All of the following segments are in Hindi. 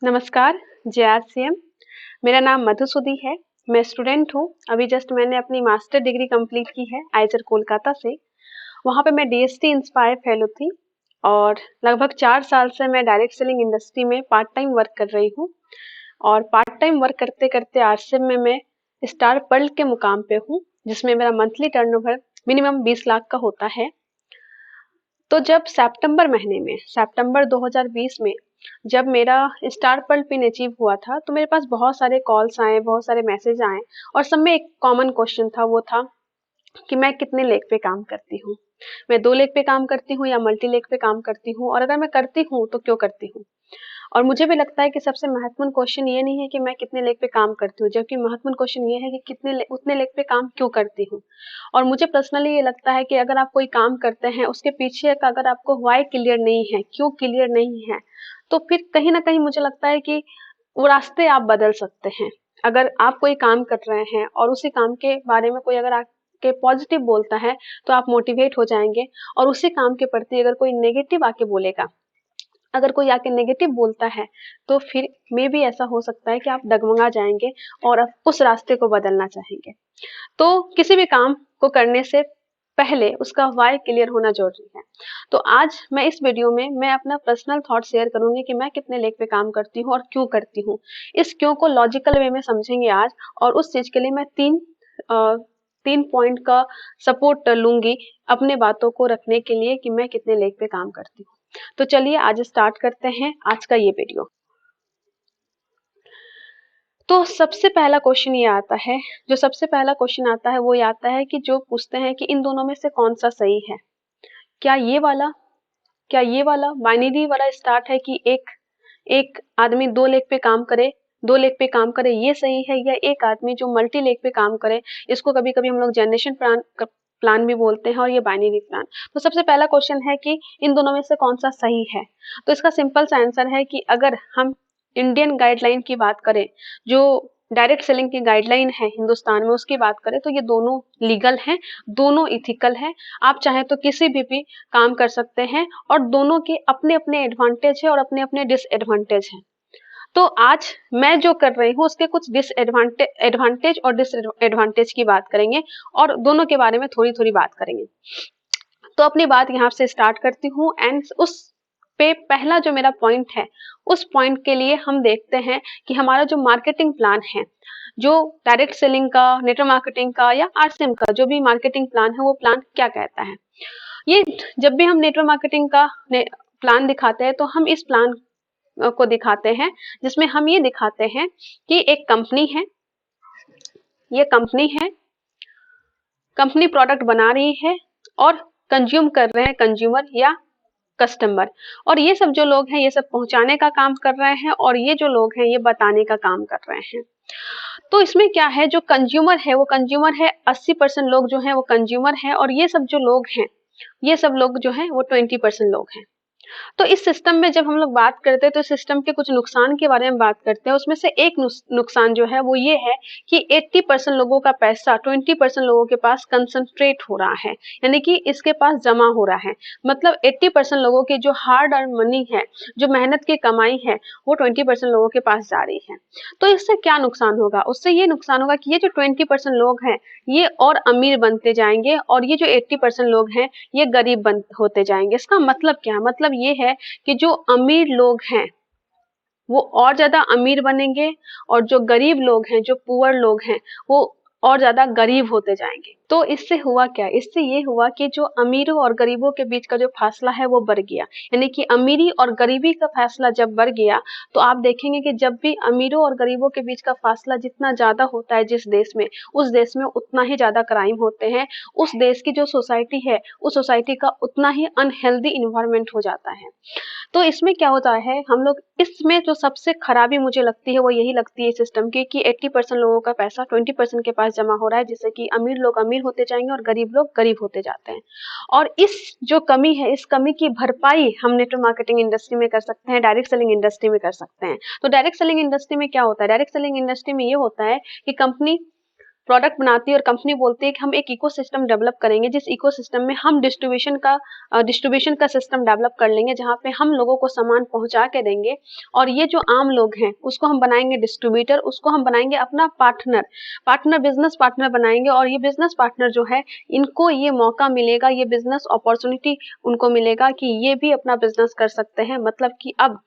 नमस्कार, JRCM। मेरा नाम मधुसुधी है। मैं स्टूडेंट हूँ। अभी जस्ट मैंने अपनी मास्टर डिग्री कंप्लीट की है आइजर कोलकाता से। वहाँ पे मैं DST इंस्पायर फेलो थी और लगभग 4 साल से मैं डायरेक्ट सेलिंग इंडस्ट्री में पार्ट टाइम वर्क कर रही हूँ। और पार्ट टाइम वर्क करते-करते RCM में मैं स्टार पर्ल के मुकाम पे हूँ, जिसमें मेरा मंथली टर्नओवर मिनिमम 20 लाख का होता है। तो जब सितंबर 2020 में जब मेरा स्टार पर्ल पिन अचीव हुआ था, तो मेरे पास बहुत सारे कॉल्स आए, बहुत सारे मैसेज आए और सब में एक कॉमन क्वेश्चन था, वो था कि मैं कितने लेग पे काम करती हूँ। मैं 2 लेग पे काम करती हूँ या मल्टी लेग पे काम करती हूँ, और अगर मैं करती हूँ तो क्यों करती हूँ। और मुझे भी लगता है कि सबसे महत्वपूर्ण क्वेश्चन ये नहीं है कि मैं कितने लेग पे काम करती हूँ, जबकि महत्वपूर्ण क्वेश्चन ये है कि उतने लेग पे काम क्यों करती हूँ। और मुझे पर्सनली ये लगता है कि अगर आप कोई काम करते हैं, उसके पीछे का अगर आपको व्हाई क्लियर नहीं है, क्यों क्लियर नहीं है, तो फिर कहीं ना कहीं मुझे लगता है कि वो रास्ते आप बदल सकते हैं। अगर आप कोई काम कर रहे हैं और उसी काम के बारे में कोई अगर आपके पॉजिटिव बोलता है, तो आप मोटिवेट हो जाएंगे। और उसी काम के प्रति अगर कोई नेगेटिव आके बोलेगा, अगर कोई आके नेगेटिव बोलता है, तो फिर मे भी ऐसा हो सकता है कि आप डगमगा जाएंगे और आप उस रास्ते को बदलना चाहेंगे। तो किसी भी काम को करने से पहले उसका व्हाई क्लियर होना जरूरी है। तो आज मैं इस वीडियो में मैं अपना पर्सनल थॉट शेयर करूंगी कि मैं कितने लेग पे काम करती हूँ और क्यों करती हूँ। इस क्यों को लॉजिकल वे में समझेंगे आज, और उस चीज के लिए मैं तीन पॉइंट का सपोर्ट लूंगी अपने बातों को रखने के लिए कि मैं कितने लेग पे काम करती हूँ। तो चलिए आज स्टार्ट करते हैं आज का ये वीडियो। तो सबसे पहला क्वेश्चन ये आता है, जो सबसे पहला क्वेश्चन आता है वो ये आता है कि जो पूछते हैं कि इन दोनों में से कौन सा सही है। क्या ये वाला क्या ये वाला बाइनरी वाला स्टार्ट है कि एक एक आदमी 2 लेग पे काम करे, 2 लेग पे काम करे, ये सही है, या एक आदमी जो मल्टी लेग पे काम करे, इसको कभी कभी हम लोग जनरेशन प्लान भी बोलते हैं, और ये बाइनरी प्लान। तो सबसे पहला क्वेश्चन है कि इन दोनों में से कौन सा सही है। तो इसका सिंपल सा आंसर है कि अगर हम इंडियन गाइडलाइन की बात करें, जो डायरेक्ट सेलिंग की गाइडलाइन है हिंदुस्तान में, उसकी बात करें तो ये दोनों लीगल हैं, दोनों इथिकल हैं। आप चाहे तो किसी भी काम कर सकते हैं, और दोनों के अपने अपने एडवांटेज है और अपने अपने डिसएडवांटेज हैं। तो आज मैं जो कर रही हूँ उसके कुछ एडवांटेज और डिसएडवांटेज की बात करेंगे, और दोनों के बारे में थोड़ी थोड़ी बात करेंगे। तो अपनी बात यहाँ से स्टार्ट करती हूँ, एंड उस पे पहला जो मेरा पॉइंट है, उस पॉइंट के लिए हम देखते हैं कि हमारा जो मार्केटिंग प्लान है, जो डायरेक्ट सेलिंग का, नेटवर्क मार्केटिंग का या RCM का जो भी मार्केटिंग प्लान है, वो प्लान क्या कहता है। ये जब भी हम नेटवर्क मार्केटिंग का प्लान दिखाते हैं, तो हम इस प्लान को दिखाते हैं जिसमें हम ये दिखाते हैं कि एक कंपनी है, ये कंपनी प्रोडक्ट बना रही है और कंज्यूम कर रहे हैं कंज्यूमर या कस्टमर, और ये सब जो लोग हैं ये सब पहुंचाने का काम कर रहे हैं, और ये जो लोग हैं ये बताने का काम कर रहे हैं। तो इसमें क्या है, जो कंज्यूमर है वो कंज्यूमर है, 80% लोग जो हैं वो कंज्यूमर है, और ये सब जो लोग हैं, ये सब लोग जो हैं वो 20% लोग हैं। तो इस सिस्टम में जब हम लोग बात करते हैं, तो सिस्टम के कुछ नुकसान के बारे में बात करते हैं। उसमें से एक नुकसान जो है वो ये है कि 80% लोगों का पैसा 20% लोगों के पास कंसंट्रेट हो रहा है, यानी कि इसके पास जमा हो रहा है। मतलब 80% लोगों की जो हार्ड अर्न मनी है, जो मेहनत की कमाई है, वो 20% लोगों के पास जा रही है। तो इससे क्या नुकसान होगा, उससे ये नुकसान होगा कि ये जो 20% लोग हैं ये और अमीर बनते जाएंगे, और ये जो 80% लोग हैं ये गरीब बन होते जाएंगे। इसका मतलब क्या है, मतलब ये है कि जो अमीर लोग हैं वो और ज्यादा अमीर बनेंगे, और जो गरीब लोग हैं, जो पुअर लोग हैं, वो और ज्यादा गरीब होते जाएंगे। तो इससे हुआ क्या, इससे ये हुआ कि जो अमीरों और गरीबों के बीच का जो फासला है वो बढ़ गया। यानी कि अमीरी और गरीबी का फासला जब बढ़ गया, तो आप देखेंगे कि जब भी अमीरों और गरीबों के बीच का फासला जितना ज्यादा होता है जिस देश में, उस देश में उतना ही ज्यादा क्राइम होते हैं। उस देश की जो सोसाइटी है, उस सोसाइटी का उतना ही अनहेल्दी इन्वायरमेंट हो जाता है। तो इसमें क्या होता है, हम लोग इसमें जो सबसे खराबी मुझे लगती है वो यही लगती है सिस्टम की, कि 80% लोगों का पैसा 20% के पास जमा हो रहा है, जिससे कि अमीर लोग अमीर होते जाएंगे और गरीब लोग गरीब होते जाते हैं। और इस जो कमी है, इस कमी की भरपाई हम नेटवर्क मार्केटिंग इंडस्ट्री में कर सकते हैं, डायरेक्ट सेलिंग इंडस्ट्री में कर सकते हैं। तो डायरेक्ट सेलिंग इंडस्ट्री में क्या होता है, डायरेक्ट सेलिंग इंडस्ट्री में ये होता है कि कंपनी प्रोडक्ट बनाती है और कंपनी बोलती है कि हम एक इकोसिस्टम डेवलप करेंगे, जिस इकोसिस्टम में हम डिस्ट्रीब्यूशन का सिस्टम डेवलप कर लेंगे, जहाँ पे हम लोगों को सामान पहुंचा के देंगे और ये जो आम लोग हैं उसको हम बनाएंगे डिस्ट्रीब्यूटर, उसको हम बनाएंगे अपना बिजनेस पार्टनर बनाएंगे। और ये बिजनेस पार्टनर जो है, इनको ये मौका मिलेगा, ये बिजनेस अपॉर्चुनिटी उनको मिलेगा कि ये भी अपना बिजनेस कर सकते हैं। मतलब कि अब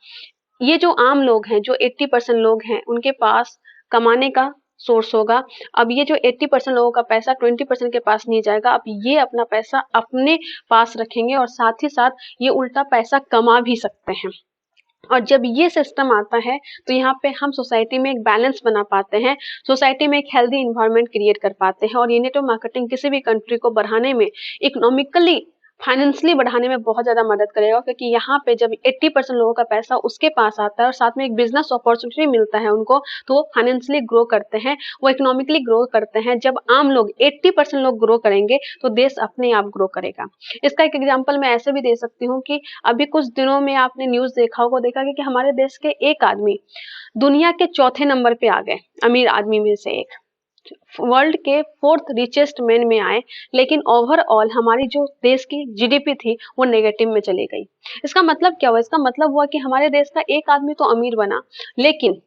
ये जो आम लोग हैं, जो 80% लोग हैं, उनके पास कमाने का सोर्स होगा। अब ये जो 80% लोगों का पैसा 20% के पास नहीं जाएगा, अब ये अपना पैसा अपने पास रखेंगे और साथ ही साथ ये उल्टा पैसा कमा भी सकते हैं। और जब ये सिस्टम आता है तो यहाँ पे हम सोसाइटी में एक बैलेंस बना पाते हैं, सोसाइटी में एक हेल्दी इन्वायरमेंट क्रिएट कर पाते हैं। और ये नेटवर्क मार्केटिंग किसी भी कंट्री को बढ़ाने में, इकोनॉमिकली फाइनेंशियली बढ़ाने में बहुत ज्यादा मदद करेगा, क्योंकि यहाँ पे जब 80% लोगों का पैसा उसके पास आता है और साथ में एक बिजनेस अपॉर्चुनिटी मिलता है उनको, तो वो फाइनेंशियली ग्रो करते हैं, वो इकोनॉमिकली ग्रो करते हैं। जब आम लोग 80% लोग ग्रो करेंगे तो देश अपने आप ग्रो करेगा। इसका एक एग्जाम्पल मैं ऐसे भी दे सकती हूँ कि अभी कुछ दिनों में आपने न्यूज देखा कि हमारे देश के एक आदमी दुनिया के चौथे नंबर पे आ गए, अमीर आदमी में से एक, वर्ल्ड के 4th रिचेस्ट मैन में आए। लेकिन ओवरऑल हमारी जो देश की जीडीपी थी वो नेगेटिव में चली गई। इसका मतलब क्या हुआ? इसका मतलब हुआ कि हमारे देश का एक आदमी तो अमीर बना, लेकिन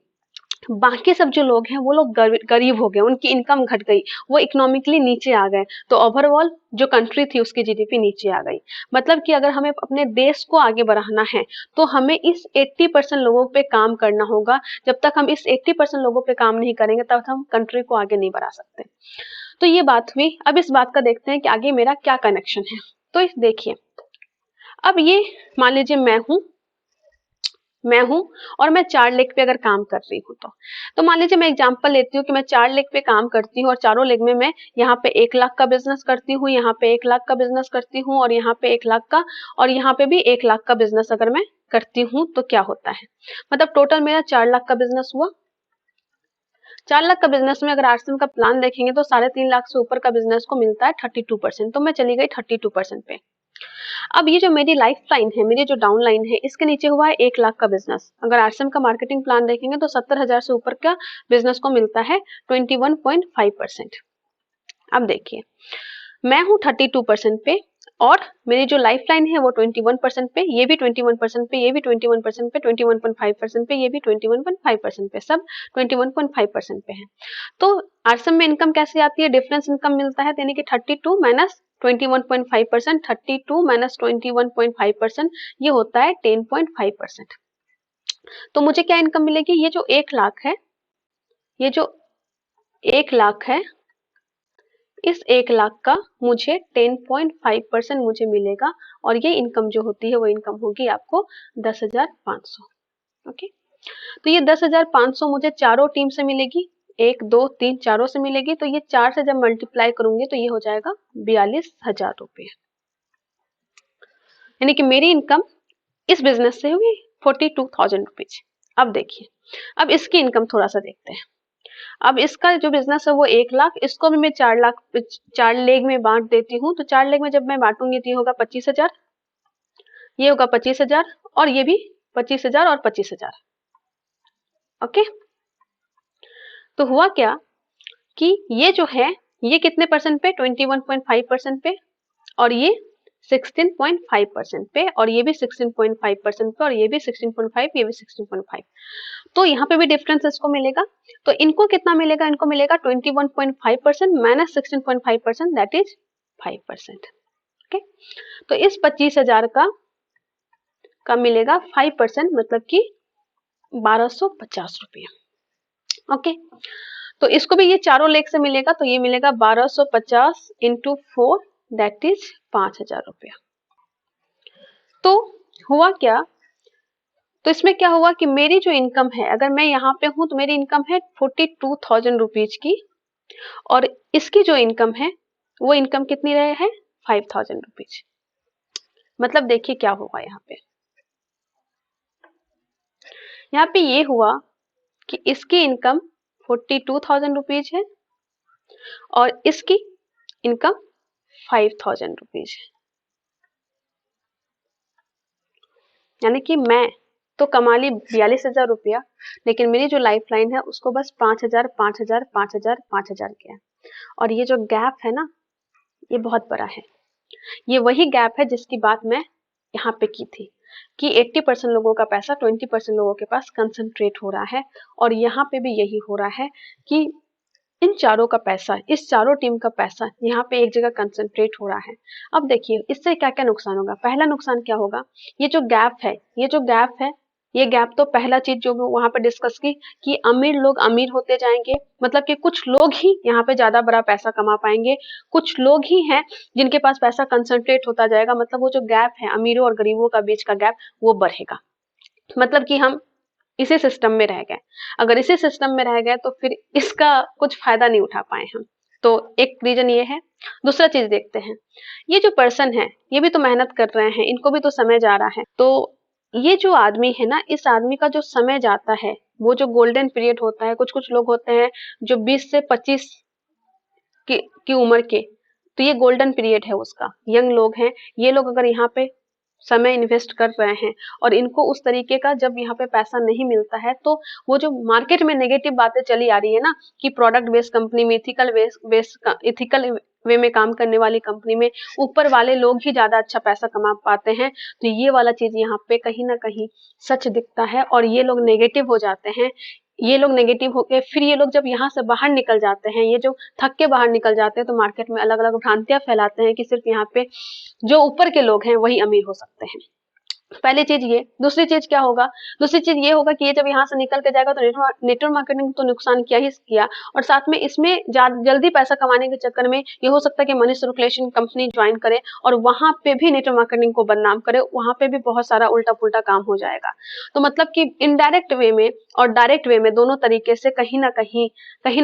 बाकी सब जो लोग हैं वो लोग गरीब हो गए, उनकी इनकम घट गई, वो इकोनॉमिकली नीचे आ गए। तो ओवरऑल जो कंट्री थी उसकी जीडीपी नीचे आ गई। मतलब कि अगर हमें अपने देश को आगे बढ़ाना है तो हमें इस 80% लोगों पे काम करना होगा। जब तक हम इस 80% लोगों पे काम नहीं करेंगे तब हम कंट्री को आगे नहीं बढ़ा सकते। तो ये बात हुई। अब इस बात का देखते हैं कि आगे मेरा क्या कनेक्शन है। तो देखिए, अब ये मान लीजिए मैं हूं और मैं 4 लेग पे अगर काम कर रही हूँ तो मान लीजिए मैं एग्जांपल लेती हूँ कि मैं 4 लेग पे काम करती हूँ और चारों लेग में मैं यहाँ पे 1 लाख का बिजनेस करती हूँ, यहाँ पे 1 लाख का बिजनेस करती हूँ और यहाँ पे 1 लाख का, और यहाँ पे भी 1 लाख का बिजनेस अगर मैं करती हूँ तो क्या होता है? मतलब टोटल मेरा 4 लाख का बिजनेस हुआ। 4 लाख का बिजनेस में अगर आरसीएम का प्लान देखेंगे तो 3.5 लाख से ऊपर का बिजनेस को मिलता है 32%। तो मैं चली गई 32% पे। अब ये जो मेरी लाइफ लाइन है, मेरी जो डाउन लाइन है, इसके नीचे हुआ है 1 लाख का बिजनेस। अगर आरसीएम का मार्केटिंग प्लान देखेंगे तो 70,000 से ऊपर का बिजनेस को मिलता है 21.5%। अब देखिए, मैं हूँ 32% पे और मेरी जो लाइफ लाइन है वो 21% पे, ये भी 21% पे, ये भी 21% पे, 21.5% पे, ये भी 21.5% पे, सब 21.5% पे है। तो आरसीएम में इनकम कैसे आती है? डिफरेंस इनकम मिलता है, यानी कि 32 माइनस 21.5%, 32 माइनस 21.5%, ये होता है 10.5%। तो मुझे क्या इनकम मिलेगी? ये जो 1 लाख है, ये जो 1 लाख है, इस 1 लाख का मुझे 10.5% मुझे मिलेगा। और ये इनकम जो होती है वो इनकम होगी आपको 10,500। ओके, तो ये 10,500 मुझे चारों टीम से मिलेगी, 1 2 3 चारों से मिलेगी। तो ये 4 से जब मल्टीप्लाई करूंगी तो ये हो जाएगा 42,000 रुपये। यानी कि मेरी इनकम इस बिजनेस से हुई 42,000 रुपीज। अब देखिए, अब इसकी इनकम थोड़ा सा देखते हैं। अब इसका जो बिजनेस है वो 1 लाख, इसको भी मैं 4 लाख 4 लेग में बांट देती हूँ। तो 4 लेग में जब मैं बांटूंगी तो ये होगा 25,000, ये होगा 25,000 और ये भी 25,000 और 25,000। ओके, तो हुआ क्या कि ये जो है ये कितने परसेंट पे? 21.5% पे, और ये 16.5% पे, और ये भी 16.5% पे, और ये भी 16.5, ये भी 16.5। तो यहाँ पे भी डिफरेंस इसको मिलेगा। तो इनको कितना मिलेगा? इनको मिलेगा 21.5% माइनस 16.5%, दैट इज 5%। ओके, तो इस 25,000 का मिलेगा 5%, मतलब कि 1,250 रुपये। ओके, तो इसको भी ये चारों लेग से मिलेगा, तो ये मिलेगा 1,250 इंटू 4, दैट इज 5,000 रुपया। तो हुआ क्या? तो इसमें क्या हुआ कि मेरी जो इनकम है, अगर मैं यहाँ पे हूं तो मेरी इनकम है 42,000 रुपीज की, और इसकी जो इनकम है वो इनकम कितनी रहे है? 5,000 रुपीज। मतलब देखिए क्या होगा यहाँ पे ये हुआ कि इसकी इनकम 42,000 रुपीज है और इसकी इनकम 5,000 रुपीज है। यानी कि मैं तो कमा ली 42,000 रुपया, लेकिन मेरी जो लाइफ लाइन है उसको बस 5,000 5,000 5,000 5,000 किया। और ये जो गैप है ना, ये बहुत बड़ा है। ये वही गैप है जिसकी बात मैं यहाँ पे की थी कि 80% लोगों का पैसा 20% लोगों के पास कंसंट्रेट हो रहा है, और यहाँ पे भी यही हो रहा है कि इन चारों का पैसा, इस चारों टीम का पैसा यहाँ पे एक जगह कंसंट्रेट हो रहा है। अब देखिए इससे क्या क्या नुकसान होगा। पहला नुकसान क्या होगा, ये जो गैप है, ये गैप तो पहला चीज जो वहां पे डिस्कस की कि अमीर लोग अमीर होते जाएंगे, मतलब कि कुछ लोग ही यहाँ पे ज्यादा बड़ा पैसा कमा पाएंगे, कुछ लोग ही हैं जिनके पास पैसा कंसंट्रेट होता जाएगा, मतलब वो जो गैप है अमीरों और गरीबों का बीच का गैप वो बढ़ेगा। मतलब कि हम इसी सिस्टम में रह गए। अगर इसी सिस्टम में रह गए तो फिर इसका कुछ फायदा नहीं उठा पाए हम। तो एक रीजन ये है। दूसरा चीज देखते हैं, ये जो पर्सन है ये भी तो मेहनत कर रहे हैं, इनको भी तो समय जा रहा है। तो ये जो आदमी है ना, इस आदमी का जो समय जाता है, वो जो गोल्डन पीरियड होता है, कुछ कुछ लोग होते हैं जो 20 से 25 की उम्र के, तो ये गोल्डन पीरियड है उसका। यंग लोग हैं ये लोग, अगर यहाँ पे समय इन्वेस्ट कर रहे हैं और इनको उस तरीके का जब यहाँ पे पैसा नहीं मिलता है, तो वो जो मार्केट में नेगेटिव बातें चली आ रही है ना कि प्रोडक्ट बेस्ड कंपनी में, इथिकल वे में काम करने वाली कंपनी में ऊपर वाले लोग ही ज्यादा अच्छा पैसा कमा पाते हैं, तो ये वाला चीज यहाँ पे कहीं ना कहीं सच दिखता है और ये लोग नेगेटिव हो जाते हैं। ये लोग नेगेटिव होके फिर ये लोग जब यहाँ से बाहर निकल जाते हैं, ये जो थक के बाहर निकल जाते हैं, तो मार्केट में अलग अलग भ्रांतियां फैलाते हैं कि सिर्फ यहाँ पे जो ऊपर के लोग हैं वही अमीर हो सकते हैं। पहली चीज ये। दूसरी चीज क्या होगा, दूसरी चीज ये होगा कि ये जब यहाँ से निकल के जाएगा तो नेटवर्क मार्केटिंग तो नुकसान किया ही किया, और साथ में इसमें जल्दी पैसा कमाने के चक्कर में ये हो सकता है कि मनी सर्कुलेशन कंपनी ज्वाइन करे और वहां पे भी नेटवर्क मार्केटिंग को बदनाम करे, वहां पे भी बहुत सारा उल्टा पुल्टा काम हो जाएगा। तो मतलब कि इनडायरेक्ट वे में और डायरेक्ट वे में दोनों तरीके से कहीं ना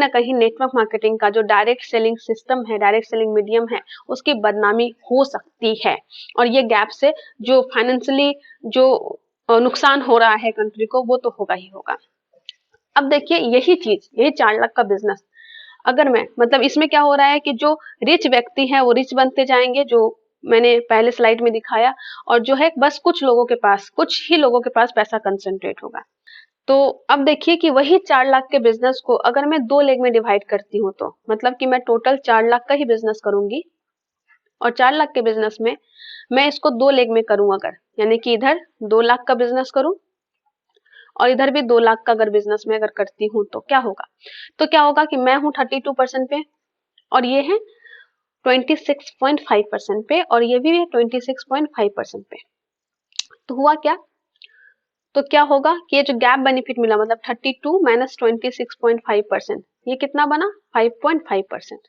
कहीं नेटवर्क मार्केटिंग का जो डायरेक्ट सेलिंग सिस्टम है, डायरेक्ट सेलिंग मीडियम है, उसकी बदनामी हो सकती है। और ये गैप से जो फाइनेंशियली जो नुकसान हो रहा है कंट्री को, वो तो होगा ही होगा। अब देखिए यही चीज, यही 4 लाख का बिजनेस, अगर मैं मतलब इसमें क्या हो रहा है कि जो रिच व्यक्ति हैं वो रिच बनते जाएंगे, जो मैंने पहले स्लाइड में दिखाया, और जो है बस कुछ लोगों के पास, कुछ ही लोगों के पास पैसा कंसंट्रेट होगा। तो अब देखिए कि वही 4 लाख के बिजनेस को अगर मैं 2 लेग में डिवाइड करती हूँ, तो मतलब कि मैं टोटल 4 लाख का ही बिजनेस करूंगी, और 4 लाख के बिजनेस में मैं इसको 2 लेग में करूं अगर, यानी कि इधर 2 लाख का बिजनेस करूं और इधर भी 2 लाख का अगर बिजनेस में अगर करती हूँ, तो क्या होगा, कि मैं हूँ 32% पे और ये है 26.5% पे और ये भी है 26.5% पे। तो हुआ क्या, तो क्या होगा कि ये जो गैप बेनिफिट मिला, मतलब 32 माइनस 26.5%, ये कितना बना 5.5%।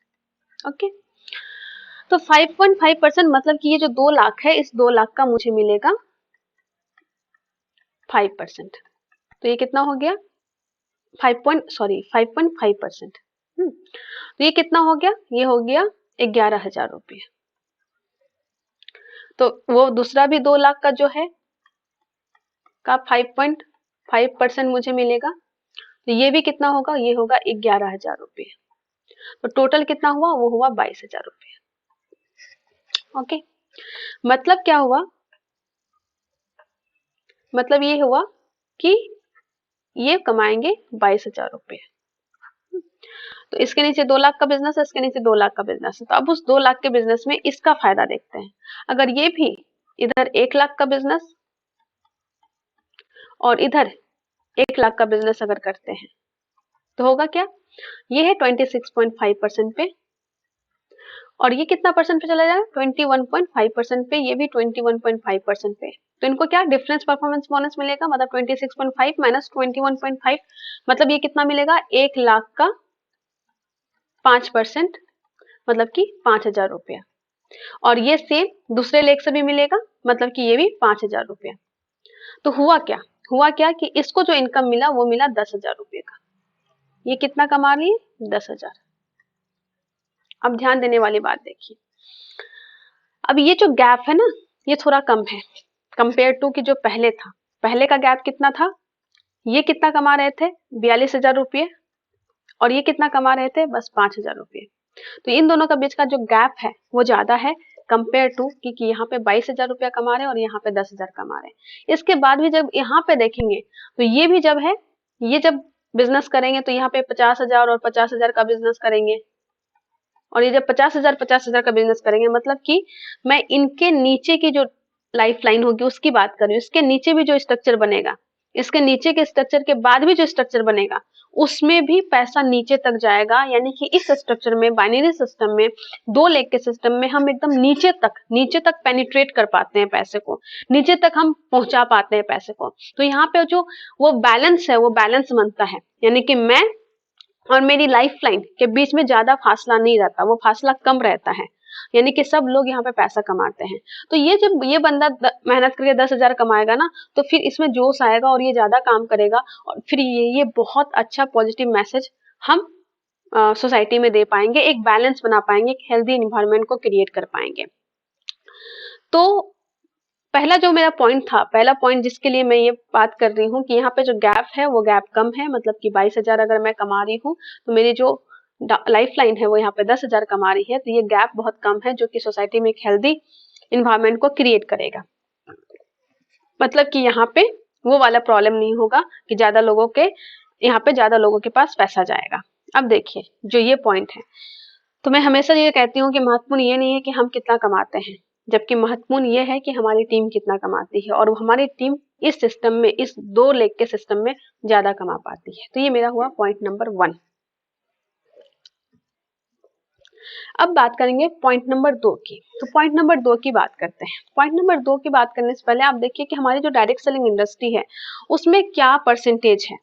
ओके, तो 5.5% मतलब कि ये जो 2 लाख है, इस 2 लाख का मुझे मिलेगा 5%। तो ये कितना हो गया 5.5%। तो ये कितना हो गया, ये हो गया 11,000 रुपये। तो वो दूसरा भी 2 लाख का जो है का 5.5% मुझे मिलेगा, तो ये भी कितना होगा, ये होगा 11,000 रुपये। तो टोटल कितना हुआ, वो हुआ 22,000 रुपये। ओके, मतलब क्या हुआ, मतलब ये हुआ कि ये कमाएंगे 22,000 रुपये। तो इसके नीचे 2 लाख का बिजनेस है, इसके नीचे 2 लाख का बिजनेस है। तो अब उस 2 लाख के बिजनेस में इसका फायदा देखते हैं। अगर ये भी इधर 1 लाख का बिजनेस और इधर 1 लाख का बिजनेस अगर करते हैं, तो होगा क्या, ये है 26.5% पे और ये कितना परसेंट पे चला जाएगा 21.5% पे, ये भी 21.5% पे। तो इनको क्या डिफरेंस परफॉर्मेंस बोनस मिलेगा, मतलब 26.5 माइनस 21.5, मतलब ये कितना मिलेगा 1 लाख का 5%, मतलब कि 5,000 रुपया। और ये सेम दूसरे लेग से भी मिलेगा, मतलब कि ये भी 5,000 रुपया। तो हुआ क्या कि इसको जो इनकम मिला वो मिला 10,000 रुपये का। ये कितना कमा रही है 10,000। अब ध्यान देने वाली बात देखिए, अब ये जो गैप है ना, ये थोड़ा कम है कंपेयर टू कि जो पहले था। पहले का गैप कितना था, ये कितना कमा रहे थे 42,000 रुपये और ये कितना कमा रहे थे बस 5,000 रुपये। तो इन दोनों का बीच का जो गैप है वो ज्यादा है कंपेयर टू कि यहाँ पे 22,000 रुपया कमा रहे हैं और यहाँ पे 10,000 कमा रहे हैं। इसके बाद भी जब यहाँ पे देखेंगे तो ये भी जब है, ये जब बिजनेस करेंगे तो यहाँ पे 50,000 और 50,000 का बिजनेस करेंगे, और ये जब 50,000 का बिजनेस करेंगे, मतलब कि मैं इनके नीचे की जो लाइफ लाइन होगी उसकी बात कर रही हूँ। इसके नीचे भी जो स्ट्रक्चर बनेगा, इसके नीचे के स्ट्रक्चर के बाद भी जो स्ट्रक्चर बनेगा, उसमें भी पैसा नीचे तक जाएगा। यानी कि इस स्ट्रक्चर में, बाइनरी सिस्टम में, 2 लेग के सिस्टम में हम एकदम नीचे तक पेनिट्रेट कर पाते हैं पैसे को, नीचे तक हम पहुंचा पाते हैं पैसे को। तो यहाँ पे जो वो बैलेंस है, वो बैलेंस बनता है। यानी कि मैं और मेरी लाइफ लाइन के बीच में ज्यादा फासला नहीं रहता, वो फासला कम रहता है। यानी कि सब लोग यहाँ पे पैसा कमाते हैं। तो ये जब ये बंदा मेहनत करके 10,000 कमाएगा ना, तो फिर इसमें जोश आएगा और ये ज्यादा काम करेगा, और फिर ये बहुत अच्छा पॉजिटिव मैसेज हम सोसाइटी में दे पाएंगे, एक बैलेंस बना पाएंगे, एक हेल्दी इन्वायरमेंट को क्रिएट कर पाएंगे। तो पहला जो मेरा पॉइंट था, पहला पॉइंट जिसके लिए मैं ये बात कर रही हूँ कि यहाँ पे जो गैप है वो गैप कम है। मतलब कि 22,000 अगर मैं कमा रही हूँ तो मेरी जो लाइफ लाइन है वो यहाँ पे 10,000 कमा रही है, तो ये गैप बहुत कम है, जो कि सोसाइटी में एक हेल्दी इन्वायरमेंट को क्रिएट करेगा। मतलब कि यहाँ पे वो वाला प्रॉब्लम नहीं होगा कि ज्यादा लोगों के यहाँ पे ज्यादा लोगों के पास पैसा जाएगा। अब देखिए जो ये पॉइंट है, तो मैं हमेशा ये कहती हूँ कि महत्वपूर्ण ये नहीं है कि हम कितना कमाते हैं, जबकि महत्वपूर्ण ये है कि हमारी टीम कितना कमाती है, और हमारी टीम इस सिस्टम में, इस 2 लेग के सिस्टम में ज्यादा कमा पाती है। तो ये मेरा हुआ पॉइंट नंबर 1। अब बात करेंगे पॉइंट नंबर 2 की। तो पॉइंट नंबर 2 की बात करते हैं। पॉइंट नंबर 2 की बात करने से पहले आप देखिए कि हमारी जो डायरेक्ट सेलिंग इंडस्ट्री है उसमें क्या परसेंटेज है।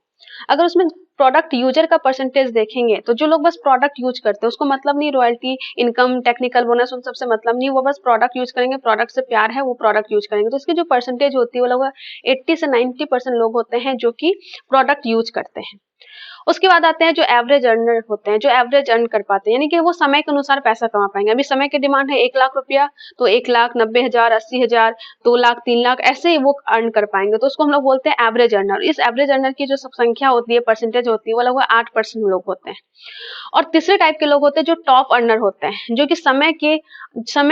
अगर उसमें प्रोडक्ट यूजर का परसेंटेज देखेंगे तो जो लोग बस प्रोडक्ट यूज करते हैं, उसको मतलब नहीं रॉयल्टी, इनकम, टेक्निकल बोनस, उन सबसे मतलब नहीं, वो बस प्रोडक्ट यूज करेंगे, प्रोडक्ट से प्यार है, वो प्रोडक्ट यूज करेंगे। तो इसकी जो परसेंटेज होती है वो लगभग 80 से 90% लोग होते हैं जो कि प्रोडक्ट यूज करते हैं। उसके बाद आते हैं जो एवरेज अर्नर होते हैं, जो एवरेज अर्न कर पाते हैं, यानी कि वो समय के अनुसार पैसा कमा पाएंगे। अभी समय की डिमांड है 1 लाख रुपया, तो 1,90,000, 80,000, 2 लाख, 3 लाख, ऐसे ही वो अर्न कर पाएंगे। तो उसको हम लोग बोलते हैं एवरेज अर्नर। इस एवरेज अर्नर की जो संख्या होती है, परसेंटेज होती है, वो लगभग 8% लोग होते हैं। और तीसरे टाइप के लोग होते हैं जो टॉप अर्नर होते हैं, जो कि समय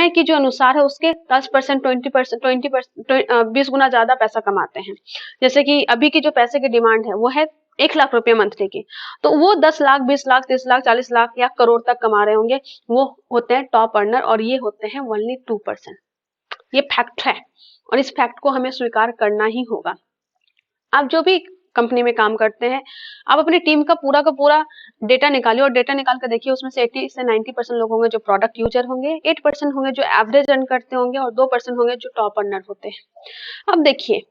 की जो अनुसार है उसके 10%, 20%, 20 गुना ज्यादा पैसा कमाते हैं। जैसे कि अभी की जो पैसे की डिमांड है वो है 1 लाख रुपए मंथली की, तो वो 10 लाख, 20 लाख, 30 लाख, 40 लाख या करोड़ तक कमा रहे होंगे, वो होते हैं टॉप अर्नर, और ये होते हैं ओनली 2%। ये फैक्ट है और इस फैक्ट को हमें स्वीकार करना ही होगा। आप जो भी कंपनी में काम करते हैं, आप अपनी टीम का पूरा डेटा निकालिए और डेटा निकाल कर देखिए, उसमें से 80 से 90% लोग होंगे जो प्रोडक्ट यूजर होंगे, 8% होंगे जो एवरेज अर्न करते होंगे, और 2% होंगे जो टॉप अर्नर होते हैं। अब देखिए,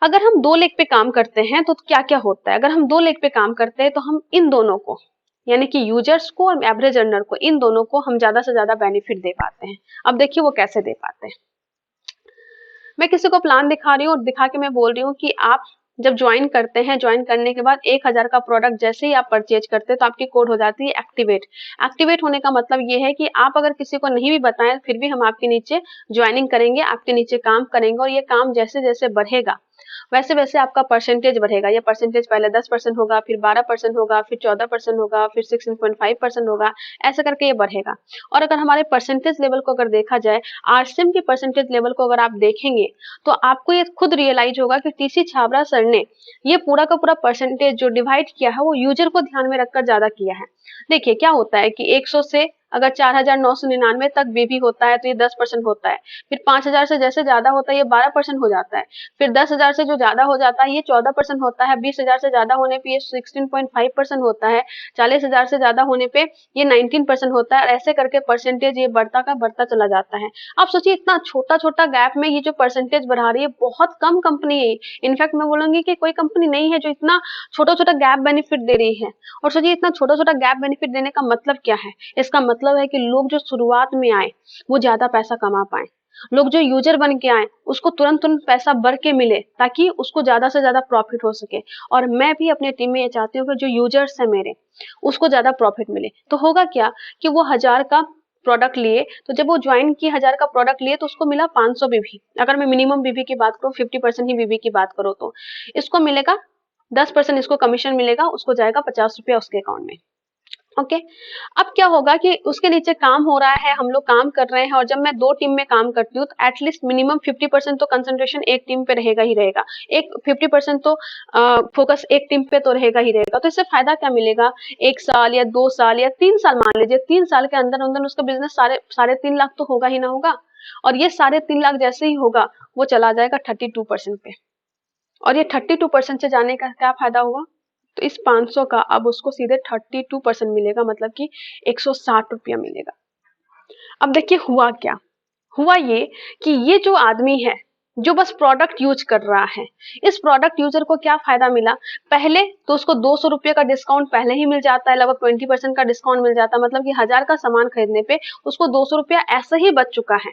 अगर हम 2 लेग पे काम करते हैं तो क्या क्या होता है। अगर हम 2 लेग पे काम करते हैं तो हम इन दोनों को, यानी कि यूजर्स को और एवरेज अर्नर को, इन दोनों को हम ज्यादा से ज्यादा बेनिफिट दे पाते हैं। अब देखिए वो कैसे दे पाते हैं। मैं किसी को प्लान दिखा रही हूँ और दिखा के मैं बोल रही हूँ कि आप जब ज्वाइन करते हैं, ज्वाइन करने के बाद 1,000 का प्रोडक्ट जैसे ही आप परचेज करते हैं तो आपकी कोड हो जाती है एक्टिवेट। एक्टिवेट होने का मतलब ये है कि आप अगर किसी को नहीं भी बताएं फिर भी हम आपके नीचे ज्वाइनिंग करेंगे, आपके नीचे काम करेंगे, और ये काम जैसे जैसे बढ़ेगा वैसे वैसे आपका परसेंटेज बढ़ेगा। ये परसेंटेज पहले 10% होगा, फिर 12% होगा, फिर 14% होगा, फिर 16.5% होगा, ऐसे करके ये बढ़ेगा। और अगर हमारे परसेंटेज लेवल को अगर देखा जाए, आरसीएम के परसेंटेज लेवल को अगर आप देखेंगे तो आपको ये खुद रियलाइज होगा कि टीसी छाबड़ा सर ने ये पूरा का पूरा परसेंटेज जो डिवाइड किया है वो यूजर को ध्यान में रखकर ज्यादा किया है। देखिए क्या होता है कि 100 से अगर 4,999 तक बीबी होता है तो ये 10% होता है, फिर 5,000 से जैसे ज्यादा होता है ये 12% हो जाता है, फिर 10,000 से जो ज्यादा हो जाता है ये 14% होता है, 20,000 से ज्यादा होने पे ये 16.5% होता है, 40,000 से ज्यादा होने पे ये 19% होता है, और ऐसे करके परसेंटेज ये बढ़ता का बढ़ता चला जाता है। आप सोचिए इतना छोटा छोटा गैप में ये जो परसेंटेज बढ़ा रही है, बहुत कम कंपनी है। इनफैक्ट मैं बोलूंगी कि कोई कंपनी नहीं है जो इतना छोटा छोटा गैप बेनिफिट दे रही है। और सोचिए इतना छोटा छोटा गैप बेनिफिट देने का मतलब क्या है। इसका मतलब है कि लोग जो शुरुआत में आए वो ज्यादा पैसा कमा पाए, लोग जो यूजर बन के आए उसको तुरंत तुरंत पैसा बढ़ के मिले ताकि उसको ज्यादा से ज्यादा प्रॉफिट हो सके। और मैं भी अपने टीम में ये चाहती हूँ कि जो यूजर्स है मेरे उसको ज्यादा प्रॉफिट मिले। तो होगा क्या कि वो 1,000 का प्रोडक्ट लिए, तो जब वो ज्वाइन किए 1,000 का प्रोडक्ट लिए तो उसको मिला 500 बीबी। अगर मैं मिनिमम बीबी की बात करूँ, 50% ही बीबी की बात करो, तो इसको मिलेगा 10% इसको कमीशन मिलेगा, उसको जाएगा 50 रुपया उसके अकाउंट में। ओके। अब क्या होगा कि उसके नीचे काम हो रहा है, हम लोग काम कर रहे हैं, और जब मैं 2 टीम में काम करती हूँ तो एटलीस्ट मिनिमम 50% तो कंसंट्रेशन एक टीम पे रहेगा ही रहेगा, एक 50% तो फोकस एक टीम पे तो रहेगा ही रहेगा। तो इससे फायदा क्या मिलेगा, 1 साल या 2 साल या 3 साल, मान लीजिए 3 साल के अंदर अंदर उसका बिजनेस साढ़े 3 लाख तो होगा ही ना होगा। और ये 3.5 लाख जैसे ही होगा वो चला जाएगा 32% पे, और ये 32% से जाने का क्या फायदा हुआ, तो इस 500 का अब उसको सीधे 32% मिलेगा, मतलब कि 160 रुपया मिलेगा। अब देखिए हुआ क्या, हुआ ये कि ये जो आदमी है जो बस प्रोडक्ट यूज कर रहा है, इस प्रोडक्ट यूजर को क्या फायदा मिला, पहले तो उसको 200 रुपये का डिस्काउंट पहले ही मिल जाता है, लगभग 20% का डिस्काउंट मिल जाता है, मतलब कि 1000 का सामान खरीदने पे उसको 200 रुपया ऐसे ही बच चुका है।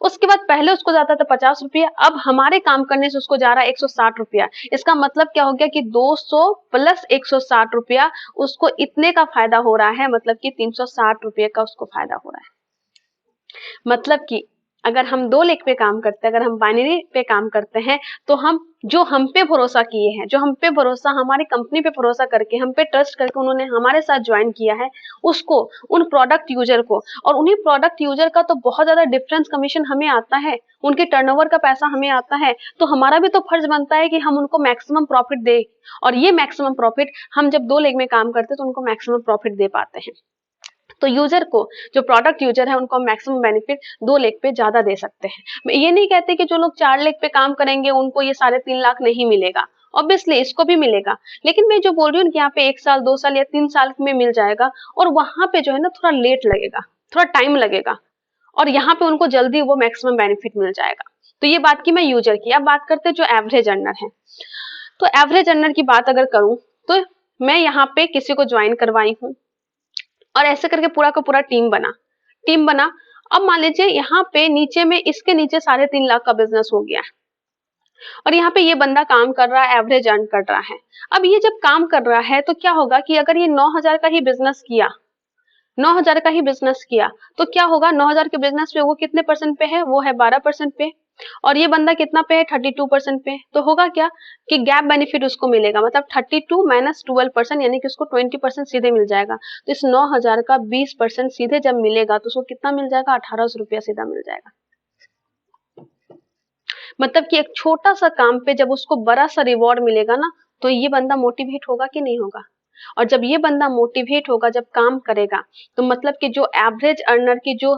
उसके बाद पहले उसको जाता था 50 रुपया, अब हमारे काम करने से उसको जा रहा है 160 रुपया। इसका मतलब क्या हो गया कि 200 प्लस 160 रुपया उसको इतने का फायदा हो रहा है, मतलब कि 360 रुपये का उसको फायदा हो रहा है। मतलब कि अगर हम 2 लेख पे काम करते हैं, अगर हम बाइनरी पे काम करते हैं, तो हम पे भरोसा किए हैं, जो हम पे भरोसा, हमारी कंपनी पे भरोसा करके, हम पे ट्रस्ट करके उन्होंने हमारे साथ ज्वाइन किया है, उसको, उन प्रोडक्ट यूजर को, और उन्हीं प्रोडक्ट यूजर का तो बहुत ज्यादा डिफरेंस कमीशन हमें आता है, उनके टर्नओवर का पैसा हमें आता है, तो हमारा भी तो फर्ज बनता है कि हम उनको मैक्सिमम प्रॉफिट दे। और ये मैक्सिमम प्रॉफिट हम जब 2 लेग में काम करते हैं तो उनको मैक्सिमम प्रॉफिट दे पाते हैं। तो यूजर को, जो प्रोडक्ट यूजर है, उनको मैक्सिमम बेनिफिट 2 लेग पे ज्यादा दे सकते हैं। मैं ये नहीं कहती कि जो लोग 4 लेग पे काम करेंगे उनको ये 3.5 लाख नहीं मिलेगा, ऑब्वियसली इसको भी मिलेगा, लेकिन मैं जो बोल रही हूँ कि यहाँ पे 1 साल 2 साल या 3 साल में मिल जाएगा, और वहां पे जो है ना थोड़ा लेट लगेगा, थोड़ा टाइम लगेगा, और यहाँ पे उनको जल्दी वो मैक्सिमम बेनिफिट मिल जाएगा। तो ये बात की मैं यूजर की। अब बात करते हैं जो एवरेज अर्नर है। तो एवरेज अर्नर की बात अगर करूं, तो मैं यहाँ पे किसी को ज्वाइन करवाई हूँ, और ऐसे करके पूरा का पूरा टीम बना। अब मान लीजिए यहाँ पे नीचे में, इसके नीचे 3.5 लाख का बिजनेस हो गया, और यहाँ पे ये बंदा काम कर रहा है, एवरेज अर्न कर रहा है। अब ये जब काम कर रहा है तो क्या होगा कि अगर ये 9,000 का ही बिजनेस किया, 9,000 का ही बिजनेस किया, तो क्या होगा, 9,000 के बिजनेस पे वो कितने परसेंट पे है, वो है 12% पे, और ये बंदा कितना पे है, 32% पे। तो होगा क्या कि गैप बेनिफिट उसको मिलेगा, मतलब 32 माइनस 12%, यानी कि उसको 20% सीधे मिल जाएगा। तो इस 9,000 का 20% सीधे जब मिलेगा तो उसको कितना मिल जाएगा, 1,800 रुपया सीधा मिल जाएगा। मतलब कि एक छोटा सा काम पे जब उसको बड़ा सा रिवॉर्ड मिलेगा ना, तो ये बंदा मोटिवेट होगा कि नहीं होगा। और जब ये बंदा मोटिवेट होगा, जब काम करेगा, तो मतलब कि जो एवरेज अर्नर की जो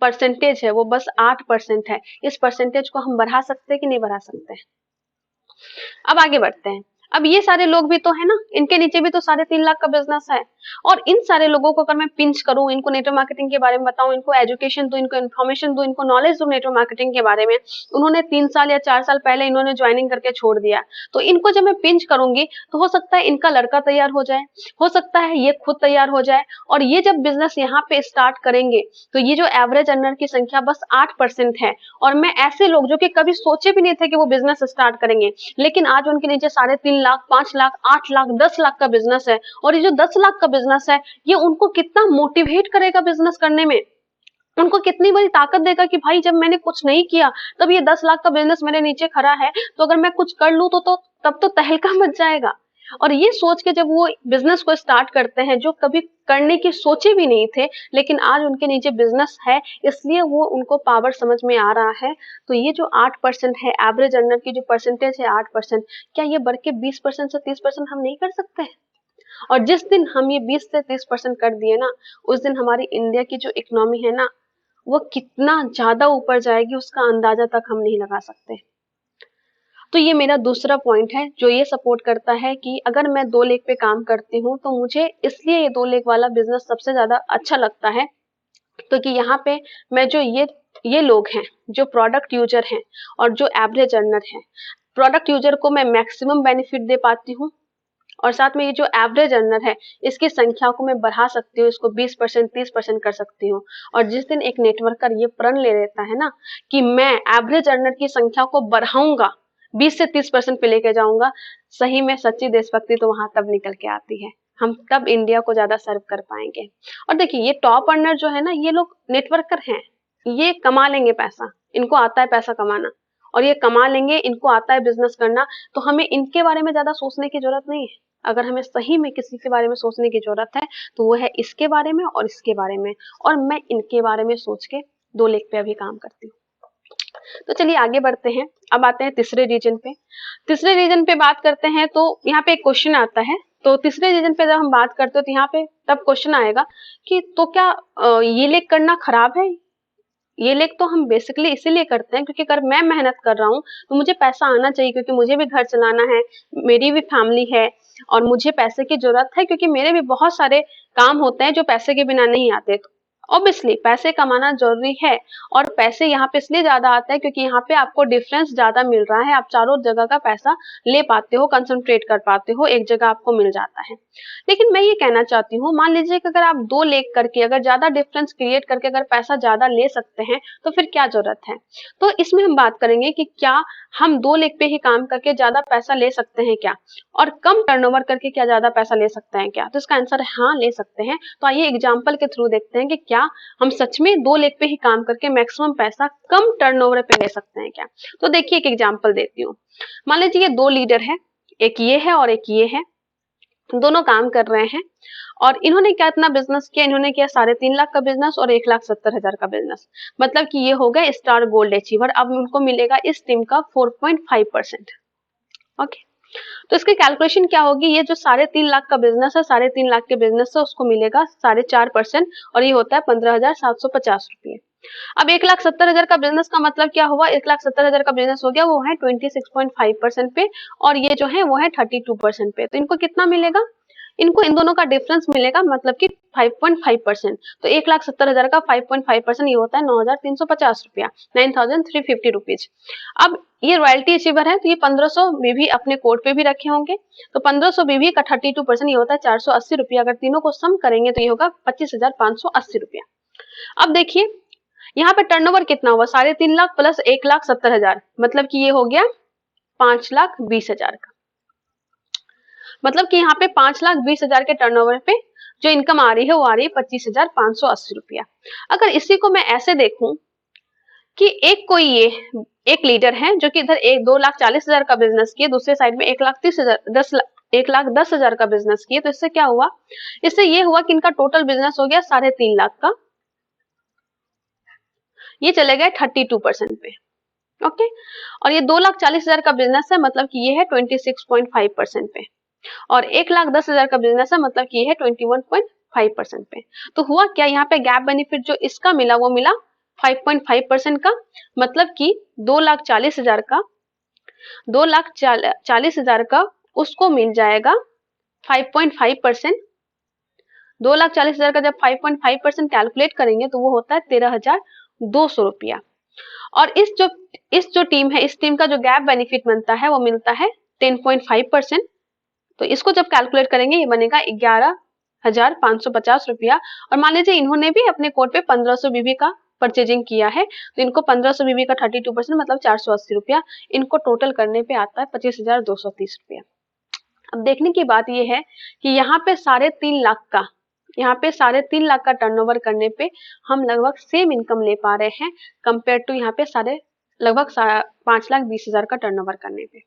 परसेंटेज है वो बस 8% है। इस परसेंटेज को हम बढ़ा सकते हैं कि नहीं बढ़ा सकते हैं। अब आगे बढ़ते हैं। अब ये सारे लोग भी तो है ना, इनके नीचे भी तो 3.5 लाख का बिजनेस है, और इन सारे लोगों को अगर मैं पिंच करूं, इनको नेटवर्क मार्केटिंग के बारे में बताऊं, इनको एजुकेशन दूं, इनको इन्फॉर्मेशन दूं, इनको नॉलेज दूं नेटवर्क मार्केटिंग के बारे में, उन्होंने 3 साल या 4 साल पहले इन्होंने ज्वाइनिंग करके छोड़ दिया, तो इनको जब मैं पिंच करूंगी तो हो सकता है इनका लड़का तैयार हो जाए, हो सकता है ये खुद तैयार हो जाए, और ये जब बिजनेस यहाँ पे स्टार्ट करेंगे, तो ये जो एवरेज अर्नर की संख्या बस 8% है, और मैं ऐसे लोग जो कि कभी सोचे भी नहीं थे कि वो बिजनेस स्टार्ट करेंगे, लेकिन आज उनके नीचे 3.5 लाख, 5 लाख, 8 लाख, 10 लाख का बिजनेस है, और ये जो 10 लाख का बिजनेस है, ये उनको कितना मोटिवेट करेगा बिजनेस करने में, उनको कितनी बड़ी ताकत देगा कि भाई जब मैंने कुछ नहीं किया तब ये 10 लाख का बिजनेस मेरे नीचे खड़ा है, तो अगर मैं कुछ कर लूं तो तब तो तहलका मच जाएगा। और ये सोच के जब वो बिजनेस को स्टार्ट करते हैं, जो कभी करने की सोचे भी नहीं थे, लेकिन आज उनके नीचे बिजनेस है, इसलिए वो उनको पावर समझ में आ रहा है। तो ये जो 8% है, एवरेज अर्नर की जो परसेंटेज है 8%, क्या ये बढ़ के 20% से 30% हम नहीं कर सकते हैं? और जिस दिन हम ये 20 से 30% कर दिए ना, उस दिन हमारी इंडिया की जो इकोनॉमी है ना, वो कितना ज्यादा ऊपर जाएगी उसका अंदाजा तक हम नहीं लगा सकते। तो ये मेरा दूसरा पॉइंट है जो ये सपोर्ट करता है कि अगर मैं 2 लेग पे काम करती हूँ तो मुझे इसलिए ये 2 लेग वाला बिजनेस सबसे ज्यादा अच्छा लगता है, क्योंकि यहाँ पे मैं जो ये लोग हैं, जो प्रोडक्ट यूजर हैं और जो एवरेज अर्नर है, प्रोडक्ट यूजर को मैं मैक्सिमम बेनिफिट दे पाती हूँ, और साथ में ये जो एवरेज अर्नर है इसकी संख्या को मैं बढ़ा सकती हूँ, इसको 20% 30% कर सकती हूँ। और जिस दिन एक नेटवर्कर ये प्रण ले लेता है ना कि मैं एवरेज अर्नर की संख्या को बढ़ाऊंगा, 20 से 30% पे लेके जाऊंगा, सही में सच्ची देशभक्ति तो वहां तब निकल के आती है, हम तब इंडिया को ज्यादा सर्व कर पाएंगे। और देखिए ये टॉप अर्नर जो है ना, ये लोग नेटवर्कर हैं, ये कमा लेंगे पैसा, इनको आता है पैसा कमाना, और ये कमा लेंगे, इनको आता है बिजनेस करना, तो हमें इनके बारे में ज्यादा सोचने की जरूरत नहीं है। अगर हमें सही में किसी के बारे में सोचने की जरूरत है तो वो है इसके बारे में और इसके बारे में, और मैं इनके बारे में सोच के 2 लेख पे अभी काम करती हूँ। तो चलिए आगे बढ़ते हैं। अब आते हैं तीसरे रीजन पे। तीसरे रीजन पे बात करते हैं तो यहाँ पे एक क्वेश्चन आता है। तो तीसरे रीजन पे जब हम बात करते हो तो यहाँ पे तब क्वेश्चन आएगा कि तो क्या ये लेख करना खराब है? ये लेख तो हम बेसिकली इसीलिए करते हैं क्योंकि अगर मैं मेहनत कर रहा हूँ तो मुझे पैसा आना चाहिए, क्योंकि मुझे भी घर चलाना है, मेरी भी फैमिली है और मुझे पैसे की जरूरत है, क्योंकि मेरे भी बहुत सारे काम होते हैं जो पैसे के बिना नहीं आते। तो ऑब्वियसली पैसे कमाना जरूरी है, और पैसे यहाँ पे इसलिए ज्यादा आते हैं क्योंकि यहाँ पे आपको डिफरेंस ज्यादा मिल रहा है, आप चारों जगह का पैसा ले पाते हो, कंसंट्रेट कर पाते हो, एक जगह आपको मिल जाता है। लेकिन मैं ये कहना चाहती हूँ, मान लीजिए कि अगर आप 2 लेख करके अगर ज्यादा डिफरेंस क्रिएट करके अगर पैसा ज्यादा ले सकते हैं तो फिर क्या जरूरत है? तो इसमें हम बात करेंगे कि क्या हम 2 लेख पे ही काम करके ज्यादा पैसा ले सकते हैं क्या, और कम टर्नओवर करके क्या ज्यादा पैसा ले सकते हैं क्या? तो इसका आंसर है हाँ, ले सकते हैं। तो आइए एग्जाम्पल के थ्रू देखते हैं कि क्या हम सच में 2 लेख पे ही काम करके मैक्सिमम पैसा कम टर्नओवर पे ले सकते हैं क्या। तो देखिए एक एग्जाम्पल देती हूँ। मान लीजिए ये 2 लीडर है, एक ये है और एक ये है, दोनों काम कर रहे हैं और इन्होंने क्या इतना बिजनेस किया, इन्होंने किया 3.5 लाख का बिजनेस और 1,70,000 का बिजनेस, मतलब कि ये हो गया स्टार गोल्ड अचीवर। अब उनको मिलेगा इस टीम का 4.5%। ओके, तो इसकी कैलकुलेशन क्या होगी? ये जो 3.5 लाख का बिजनेस है, 3.5 लाख के बिजनेस से उसको मिलेगा 4.5% और ये होता है 15,750 रुपये। अब 1,70,000 का बिजनेस का मतलब क्या हुआ? 1,70,000 का बिजनेस हो गया वो है 26.5% पे और ये जो है वो है 32% पे। तो इनको कितना मिलेगा? इनको इन दोनों का डिफरेंस मिलेगा, मतलब कि 5.5%। तो 1,70,000 का 5.5% ये होता है 9,350 रुपया, 9,350 रुपीज। अब ये रॉयल्टी अचीवर है तो ये 1500 बीवी अपने कोड पे भी रखे होंगे, तो 1500 बीवी का 32% ये होता है 480 रुपया। अगर तीनों को सम करेंगे तो ये होगा 25,580 रुपया। अब देखिए यहाँ पे टर्नओवर कितना हुआ? 3.5 लाख प्लस 1,70,000, मतलब कि ये हो गया 5,20,000 का। मतलब कि यहाँ पे 5,20,000 के टर्नओवर पे जो इनकम आ रही है वो आ रही है 25,580 रुपया। अगर इसी को मैं ऐसे देखूं कि एक कोई ये एक लीडर है जो कि इधर 2,40,000 का बिजनेस किए, दूसरे साइड में 1,10,000 का बिजनेस किए, तो इससे क्या हुआ? इससे ये हुआ कि इनका टोटल बिजनेस हो गया 3.5 लाख का, ये चले गए 32% पे। ओके, और ये 2,40,000 का बिजनेस है, मतलब कि ये है 26.5% पे, और 1,10,000 का बिजनेस है, मतलब कि ये है 21.5% पे। तो हुआ क्या? यहाँ पे गैप बेनिफिट जो इसका मिला वो मिला 5.5% का, मतलब कि 2,40,000 का उसको मिल जाएगा 5.5%। 2,40,000 का जब 5.5% कैलकुलेट करेंगे तो वो होता है 13,200 रुपया। और इस जो टीम है, इस टीम का जो गैप बेनिफिट बनता है वो मिलता है 10.5%। तो इसको जब कैलकुलेट करेंगे ये बनेगा 11,550 रुपया। और मान लीजिए इन्होंने भी अपने कोड पे 1500 बीबी का परचेजिंग किया है, तो इनको 1500 बीबी का 32% मतलब 480 रुपया, इनको टोटल करने पे आता है 25,230 रुपया। अब देखने की बात यह है कि यहाँ पे 3.5 लाख का टर्नओवर करने पे हम लगभग सेम इनकम ले पा रहे हैं कंपेयर टू यहाँ पे लगभग 5,20,000 का टर्नओवर करने पे।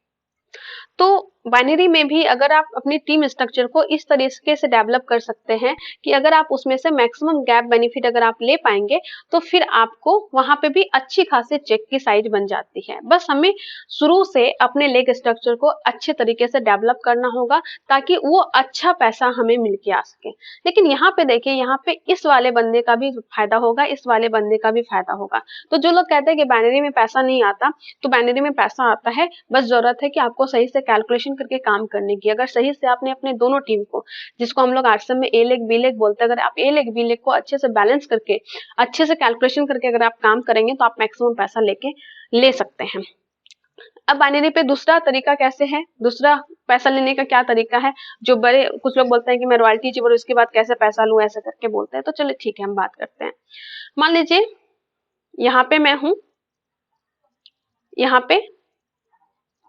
तो बाइनरी में भी अगर आप अपनी टीम स्ट्रक्चर को इस तरीके से डेवलप कर सकते हैं कि अगर आप उसमें से मैक्सिमम गैप बेनिफिट अगर आप ले पाएंगे तो फिर आपको वहां पे भी अच्छी खासी चेक की साइज बन जाती है। बस हमें शुरू से अपने लेग स्ट्रक्चर को अच्छे तरीके से डेवलप करना होगा ताकि वो अच्छा पैसा हमें मिल के आ सके। लेकिन यहाँ पे देखिए, यहाँ पे इस वाले बंदे का भी फायदा होगा, इस वाले बंदे का भी फायदा होगा। तो जो लोग कहते हैं कि बाइनरी में पैसा नहीं आता, तो बाइनरी में पैसा आता है, बस जरूरत है कि आपको सही से कैलकुलेशन करके काम करने की। अगर सही से आपने अपने दोनों टीम को, जिसको हम लोग आर्ट्स में ए लेग बी लेग बोलते हैं, अगर आप ए लेग बी लेग को अच्छे से बैलेंस करके अच्छे से कैलकुलेशन करके अगर आप काम करेंगे तो आप मैक्सिमम पैसा ले सकते हैं। अब बाइनरी पे दूसरा तरीका कैसे है, दूसरा पैसा लेने का क्या तरीका है? जो बड़े कुछ लोग बोलते हैं कि मैं रॉयल्टी चाहिए और उसके बाद कैसे पैसा लूं, ऐसे करके बोलते हैं। तो चलिए ठीक है, हम बात करते हैं। मान लीजिए यहाँ पे मैं हूं, यहाँ पे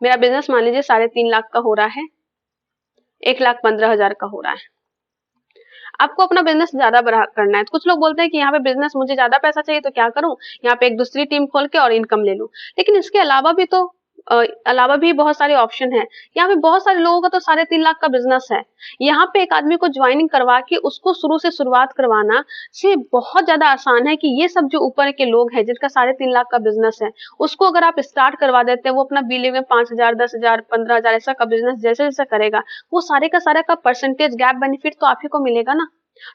मेरा बिजनेस मान लीजिए 3.5 लाख का हो रहा है, 1,15,000 का हो रहा है। आपको अपना बिजनेस ज्यादा बड़ा करना है। तो कुछ लोग बोलते हैं कि यहाँ पे बिजनेस मुझे ज्यादा पैसा चाहिए तो क्या करूं, यहाँ पे एक दूसरी टीम खोल के और इनकम ले लूं। लेकिन इसके अलावा भी तो अलावा भी बहुत सारे ऑप्शन है। यहाँ पे बहुत सारे लोगों का तो 3.5 लाख का बिजनेस है। यहाँ पे एक आदमी को ज्वाइनिंग करवा के उसको शुरू से शुरुआत करवाना से बहुत ज्यादा आसान है कि ये सब जो ऊपर के लोग हैं जिनका 3.5 लाख का बिजनेस है, उसको अगर आप स्टार्ट करवा देते हैं, वो अपना बिलिंग में 5,000, 10,000, 15,000 ऐसा का बिजनेस जैसे जैसे करेगा, वो सारे का सारा का परसेंटेज गैप बेनिफिट तो आप ही को मिलेगा ना।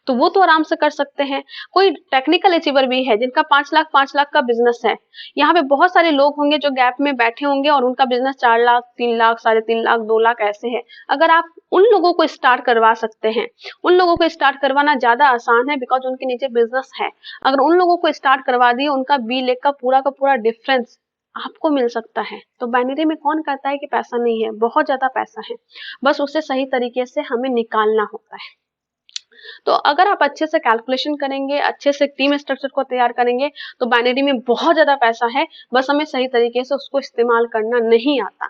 तो वो तो आराम से कर सकते हैं। कोई टेक्निकल अचीवर भी है जिनका 5 लाख का बिजनेस है। यहाँ पे बहुत सारे लोग होंगे जो गैप में बैठे होंगे और उनका बिजनेस 4 लाख, 3 लाख, 3.5 लाख, 2 लाख ऐसे है। अगर आप उन लोगों को स्टार्ट करवा सकते हैं, उन लोगों को स्टार्ट करवाना ज्यादा आसान है बिकॉज उनके नीचे बिजनेस है। अगर उन लोगों को स्टार्ट करवा दिए, उनका बी लेग का पूरा डिफरेंस आपको मिल सकता है। तो बाइनरी में कौन कहता है कि पैसा नहीं है? बहुत ज्यादा पैसा है, बस उसे सही तरीके से हमें निकालना होता है। तो अगर आप अच्छे से कैलकुलेशन करेंगे, अच्छे से टीम स्ट्रक्चर को तैयार करेंगे, तो बाइनरी में बहुत ज्यादा पैसा है, बस हमें सही तरीके से उसको इस्तेमाल करना नहीं आता,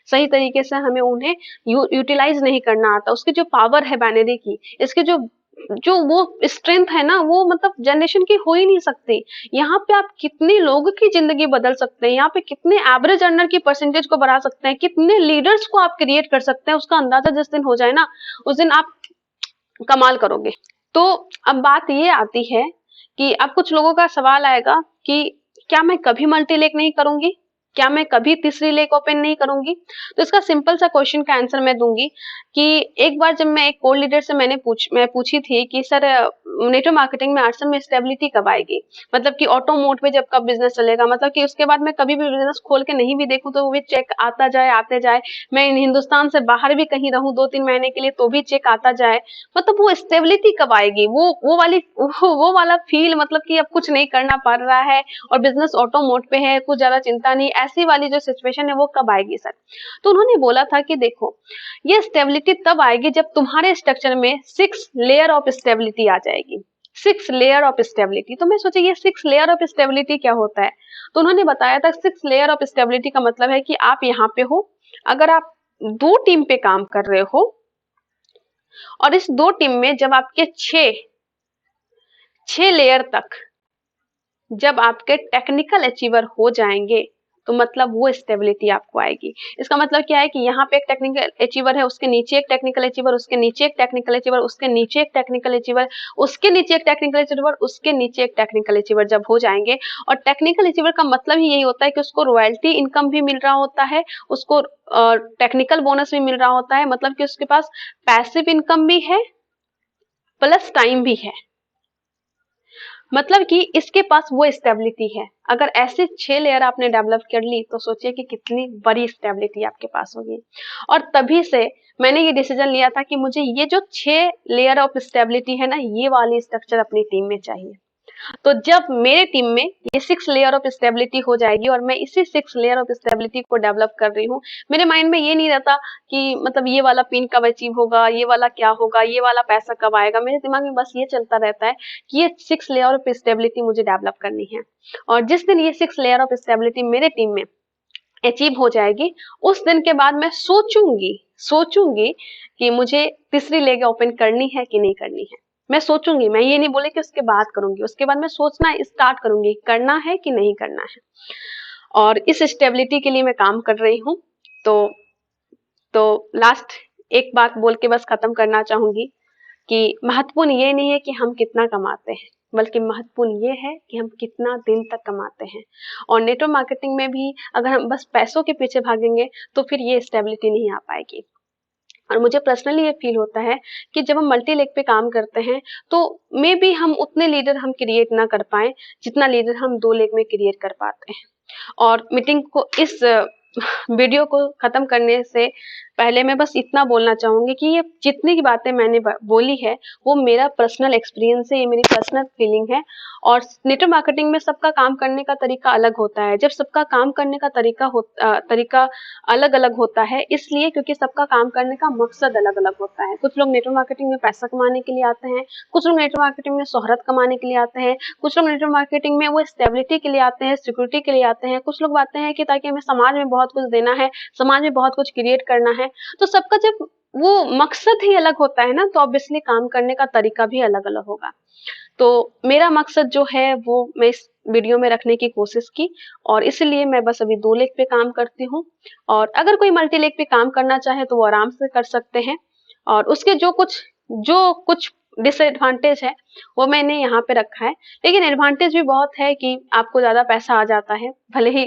सही तरीके से हमें उन्हें यूटिलाइज नहीं करना आता। उसकी जो पावर है बाइनरी की, इसकी जो जो वो स्ट्रेंथ है ना, वो मतलब जनरेशन की हो ही नहीं सकती। यहाँ पे आप कितने लोगों की जिंदगी बदल सकते हैं, यहाँ पे कितने एवरेज अर्नर की परसेंटेज को बढ़ा सकते हैं, कितने लीडर्स को आप क्रिएट कर सकते हैं, उसका अंदाजा जिस दिन हो जाए ना, उस दिन आप कमाल करोगे। तो अब बात ये आती है कि अब कुछ लोगों का सवाल आएगा कि क्या मैं कभी मल्टी लेग नहीं करूंगी, क्या मैं कभी तीसरी लेग ओपन नहीं करूंगी? तो इसका सिंपल सा क्वेश्चन का आंसर मैं दूंगी कि एक बार जब मैं एक कोर लीडर से मैं पूछी थी कि सर नेटवर्क मार्केटिंग में आरसन में स्टेबिलिटी कब आएगी, मतलब कि ऑटो मोड पे जब कब बिजनेस चलेगा, मतलब कि उसके बाद मैं कभी भी बिजनेस खोल के नहीं भी देखूं तो वो भी चेक आता जाए आते जाए, मैं हिंदुस्तान से बाहर भी कहीं रहूं 2-3 महीने के लिए तो भी चेक आता जाए, मतलब वो स्टेबिलिटी कब आएगी, वो वाला फील, मतलब कि अब कुछ नहीं करना पड़ रहा है और बिजनेस ऑटो मोड पे है, कुछ ज्यादा चिंता नहीं, ऐसी वाली जो सिचुएशन है वो कब आएगी सर? तो उन्होंने बोला था कि देखो, ये स्टेबिलिटी तब आएगी जब तुम्हारे स्ट्रक्चर में 6 लेयर ऑफ स्टेबिलिटी आ जाएगी। 6 लेयर ऑफ स्टेबिलिटी। तो मैं सोची ये 6 लेयर ऑफ स्टेबिलिटी क्या होता है? तो उन्होंने बताया था 6 लेयर ऑफ स्टेबिलिटी का मतलब है कि आप यहाँ पे हो, अगर आप 2 टीम पे काम कर रहे हो और इस 2 टीम में जब आपके 6 लेयर तक जब आपके टेक्निकल अचीवर हो जाएंगे, तो मतलब वो स्टेबिलिटी आपको आएगी। इसका मतलब क्या है कि यहाँ पे एक टेक्निकल अचीवर है, उसके नीचे एक टेक्निकल अचीवर, उसके नीचे एक टेक्निकल अचीवर, उसके नीचे एक टेक्निकल अचीवर, उसके नीचे एक टेक्निकल अचीवर, उसके नीचे एक टेक्निकल अचीवर जब हो जाएंगे, और टेक्निकल अचीवर का मतलब ही यही होता है कि उसको रॉयल्टी इनकम भी मिल रहा होता है, उसको टेक्निकल बोनस भी मिल रहा होता है, मतलब कि उसके पास पैसिव इनकम भी है प्लस टाइम भी है, मतलब कि इसके पास वो स्टेबिलिटी है। अगर ऐसे 6 लेयर आपने डेवलप कर ली तो सोचिए कि कितनी बड़ी स्टेबिलिटी आपके पास होगी। और तभी से मैंने ये डिसीजन लिया था कि मुझे ये जो 6 लेयर ऑफ स्टेबिलिटी है ना, ये वाली स्ट्रक्चर अपनी टीम में चाहिए। तो जब मेरे टीम में ये 6 लेयर ऑफ स्टेबिलिटी हो जाएगी और मैं इसी 6 लेयर ऑफ स्टेबिलिटी को डेवलप कर रही हूँ, मेरे माइंड में ये नहीं रहता कि मतलब ये वाला पिन कब अचीव होगा, ये वाला क्या होगा, ये वाला पैसा कब आएगा, मेरे दिमाग में बस ये चलता रहता है कि ये 6 लेयर ऑफ स्टेबिलिटी मुझे डेवलप करनी है। और जिस दिन ये 6 लेयर ऑफ स्टेबिलिटी मेरे टीम में अचीव हो जाएगी, उस दिन के बाद मैं सोचूंगी कि मुझे तीसरी लेग ओपन करनी है कि नहीं करनी है। मैं सोचूंगी, मैं ये नहीं बोले कि उसके बाद करूंगी, उसके बाद मैं सोचना स्टार्ट करूंगी करना है कि नहीं करना है। और इस स्टेबिलिटी के लिए मैं काम कर रही हूँ। तो लास्ट एक बात बोल के बस खत्म करना चाहूंगी कि महत्वपूर्ण ये नहीं है कि हम कितना कमाते हैं, बल्कि महत्वपूर्ण ये है कि हम कितना दिन तक कमाते हैं। और नेटवर्क मार्केटिंग में भी अगर हम बस पैसों के पीछे भागेंगे तो फिर ये स्टेबिलिटी नहीं आ पाएगी। और मुझे पर्सनली ये फील होता है कि जब हम मल्टी लेग पे काम करते हैं तो मे बी हम उतने लीडर हम क्रिएट ना कर पाए जितना लीडर हम 2 लेग में क्रिएट कर पाते हैं। और मीटिंग को इस वीडियो को खत्म करने से पहले मैं बस इतना बोलना चाहूंगी कि ये जितनी की बातें मैंने बोली है वो मेरा पर्सनल एक्सपीरियंस है, ये मेरी पर्सनल फीलिंग है। और नेटवर्क मार्केटिंग में सबका काम करने का तरीका अलग होता है। जब सबका काम करने का तरीका अलग अलग होता है, इसलिए क्योंकि सबका काम करने का मकसद अलग अलग होता है। कुछ लोग नेटवर्क मार्केटिंग में पैसा कमाने के लिए आते हैं, कुछ लोग नेटवर्क मार्केटिंग में शोहरत कमाने के लिए आते हैं, कुछ लोग नेटवर्क मार्केटिंग में वो स्टेबिलिटी के लिए आते हैं, सिक्योरिटी के लिए आते हैं, कुछ लोग आते हैं कि ताकि हमें समाज में बहुत कुछ देना है, समाज में बहुत कुछ क्रिएट करना है। तो सबका जब वो मकसद ही अलग होता है ना, तो ऑब्वियसली काम करने का तरीका भी अलग अलग होगा। तो मेरा मकसद जो है वो मैं इस वीडियो में रखने की कोशिश की और इसलिए मैं बस अभी 2 लेख पे काम करती हूँ और अगर कोई मल्टी लेख पे काम करना चाहे तो वो आराम से कर सकते हैं और उसके जो कुछ डिसएडवांटेज है वो मैंने यहाँ पे रखा है। लेकिन एडवांटेज भी बहुत है कि आपको ज़्यादा पैसा आ जाता है, भले ही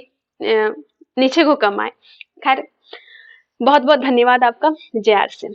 नीचे को कम आए। खैर बहुत-बहुत धन्यवाद आपका। जय आर सी एम।